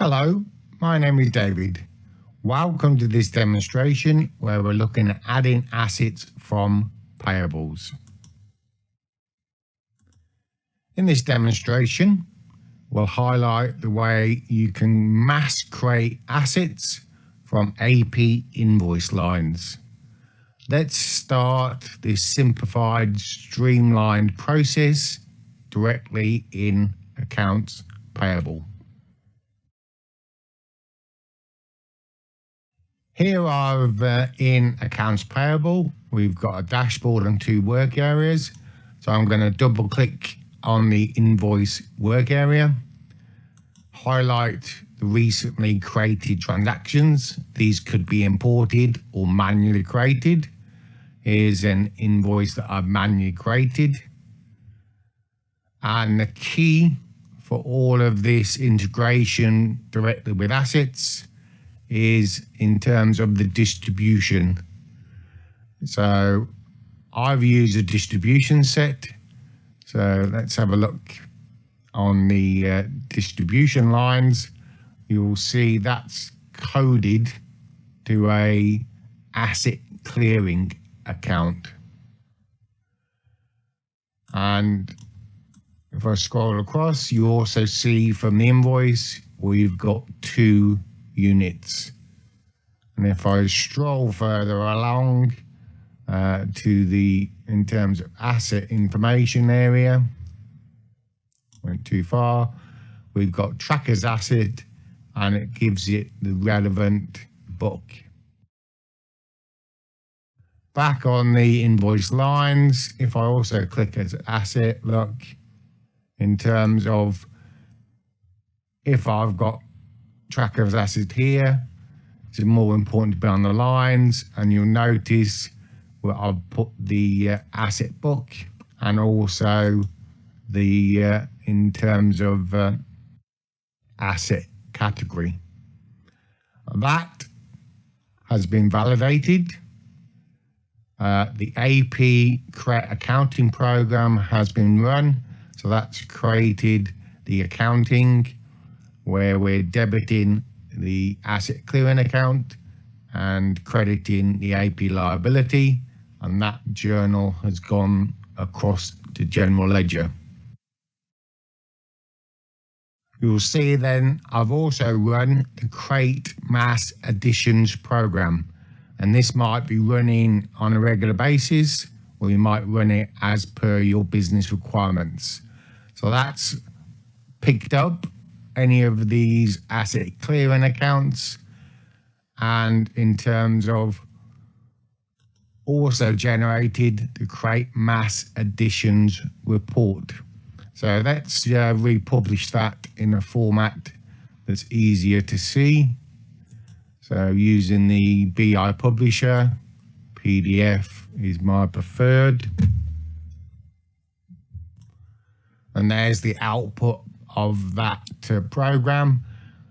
Hello, my name is David. Welcome to this demonstration where we're looking at adding assets from Payables. In this demonstration, we'll highlight the way you can mass create assets from AP invoice lines. Let's start this simplified, streamlined process directly in Accounts Payable. Here in Accounts Payable, we've got a dashboard and two work areas. So I'm going to double click on the invoice work area, highlight the recently created transactions. These could be imported or manually created. Here's an invoice that I've manually created. And the key for all of this integration directly with assets is in terms of the distribution. So I've used a distribution set. So let's have a look on the distribution lines. You'll see that's coded to a asset clearing account. And if I scroll across, you also see from the invoice, we've got two units. And if I stroll further along to the, in terms of asset information area, went too far, we've got trackers asset and it gives it the relevant book. Back on the invoice lines, if I also click as asset, look, in terms of if I've got trackers asset here, it's more important to be on the lines, and you'll notice where I've put the asset book and also the in terms of asset category. That has been validated. The AP accounting program has been run, so that's created the accounting where we're debiting the asset clearing account and crediting the AP liability, and that journal has gone across to general ledger. You'll see then I've also run the create mass additions program, and this might be running on a regular basis or you might run it as per your business requirements. So that's picked up any of these asset clearing accounts, and in terms of also generated the create mass additions report. So let's republish that in a format that's easier to see. So using the BI publisher, PDF is my preferred. And there's the output of that program.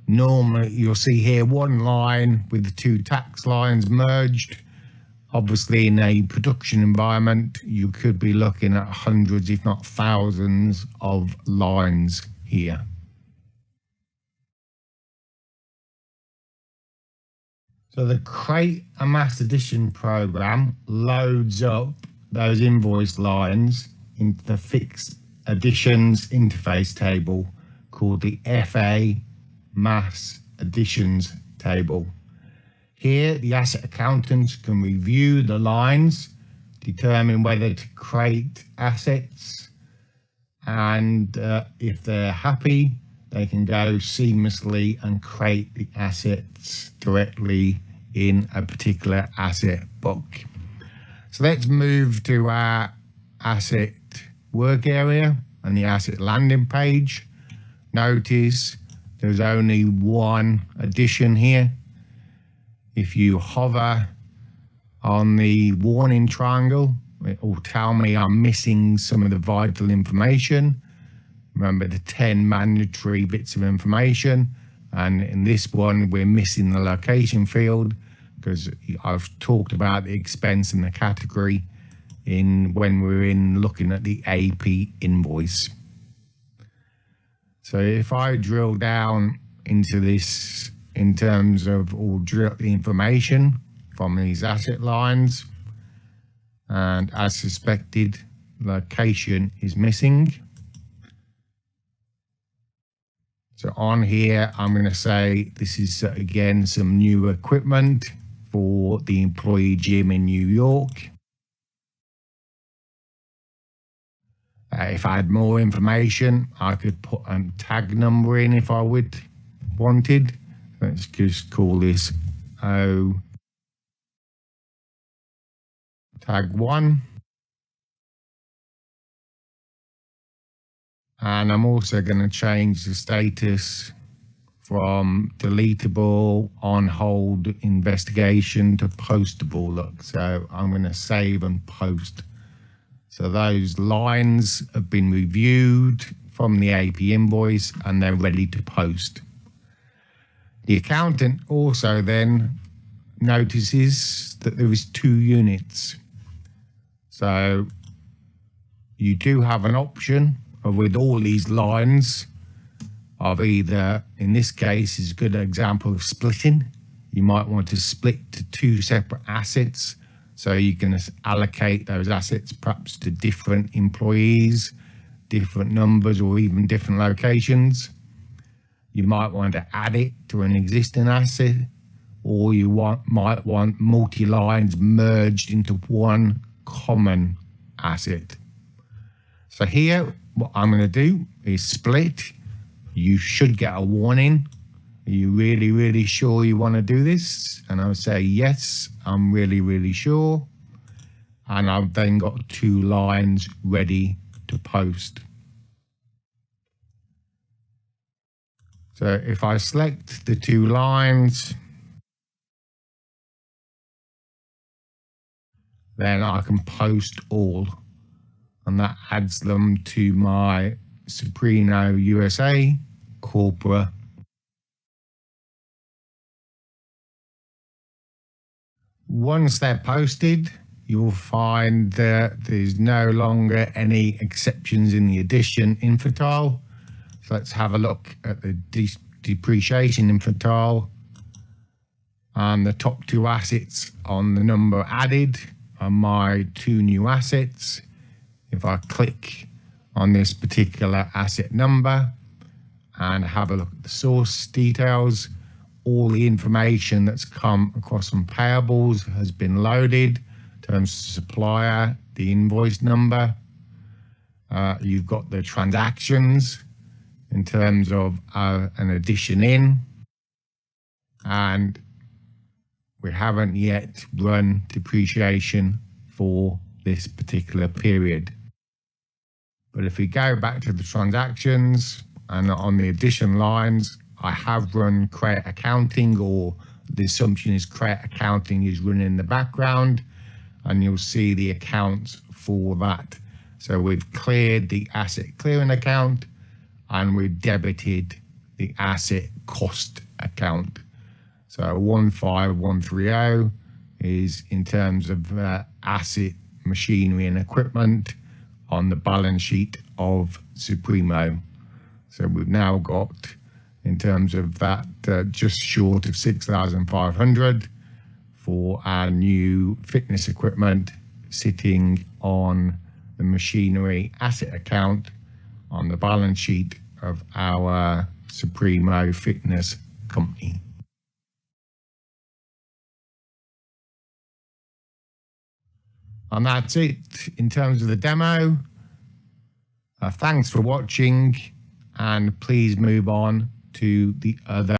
Normally you'll see here one line with the two tax lines merged. Obviously in a production environment, you could be looking at hundreds, if not thousands of lines here. So the create a mass addition program loads up those invoice lines into the fixed additions interface table called the FA mass additions table. Here, the asset accountants can review the lines, determine whether to create assets, and if they're happy, they can go seamlessly and create the assets directly in a particular asset book. So let's move to our asset work area and the asset landing page. Notice there's only one addition here. If you hover on the warning triangle, it will tell me I'm missing some of the vital information. Remember the 10 mandatory bits of information, and in this one we're missing the location field because I've talked about the expense and the category when we're looking at the AP invoice. So if I drill down into this in terms of all the information from these asset lines. And as suspected, location is missing. So on here, I'm going to say this is again some new equipment for the employee gym in New York. If I had more information, I could put a tag number in if I wanted. Let's just call this tag 1. And I'm also going to change the status from deletable, on hold, investigation to postable. Look, so I'm going to save and post. So those lines have been reviewed from the AP invoice and they're ready to post. The accountant also then notices that there is 2 units. So you do have an option with all these lines of either, in this case is a good example of splitting. You might want to split to 2 separate assets, so you can allocate those assets perhaps to different employees, different numbers, or even different locations. You might want to add it to an existing asset, or you might want multi-lines merged into one common asset. So here, what I'm going to do is split. You should get a warning. Are you really, really sure you want to do this? And I'll say, yes, I'm really, really sure. And I've then got 2 lines ready to post. So if I select the 2 lines, then I can post all. And that adds them to my Soprano USA corporate. Once they're posted, you'll find that there's no longer any exceptions in the addition info tile. So let's have a look at the depreciation info tile. And the top 2 assets on the number added are my 2 new assets. If I click on this particular asset number and have a look at the source details, all the information that's come across from payables has been loaded in terms of supplier, the invoice number. You've got the transactions in terms of an addition in, and we haven't yet run depreciation for this particular period. But if we go back to the transactions and on the addition lines, I have run credit accounting, or the assumption is credit accounting is running in the background, and you'll see the accounts for that. So we've cleared the asset clearing account and we've debited the asset cost account. So 15130 is in terms of asset, machinery and equipment on the balance sheet of Supremo. So we've now got, in terms of that, just short of 6,500 for our new fitness equipment sitting on the machinery asset account on the balance sheet of our Supremo Fitness company. And that's it in terms of the demo. Thanks for watching, and please move on to the other